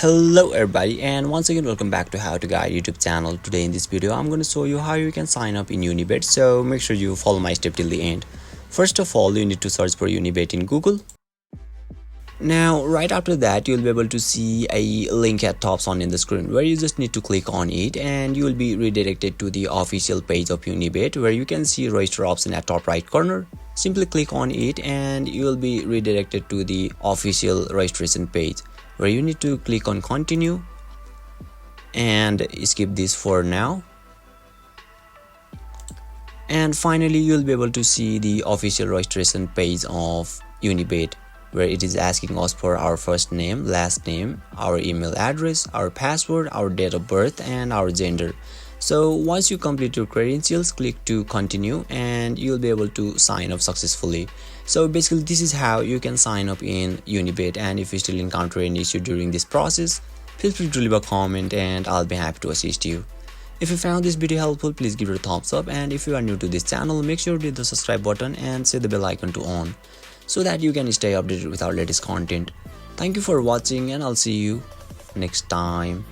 Hello everybody, and once again welcome back to How to Guide YouTube channel. Today in this video I'm going to show you how you can sign up in Unibet, so make sure you follow my step till the end. First of all, you need to search for Unibet in Google. Now right after that you'll be able to see a link at top on in the screen where you just need to click on it and you will be redirected to the official page of Unibet where you can see register option at top right corner. Simply click on it and you will be redirected to the official registration page where you need to click on continue and skip this for now. And finally you'll be able to see the official registration page of Unibet where it is asking us for our first name, last name, our email address, our password, our date of birth and our gender. So once you complete your credentials, click to continue and you'll be able to sign up successfully. So basically this is how you can sign up in Unibet, and if you still encounter any issue during this process, feel free to leave a comment and I'll be happy to assist you. If you found this video helpful, please give it a thumbs up, and if you are new to this channel, make sure to hit the subscribe button and set the bell icon to on so that you can stay updated with our latest content. Thank you for watching and I'll see you next time.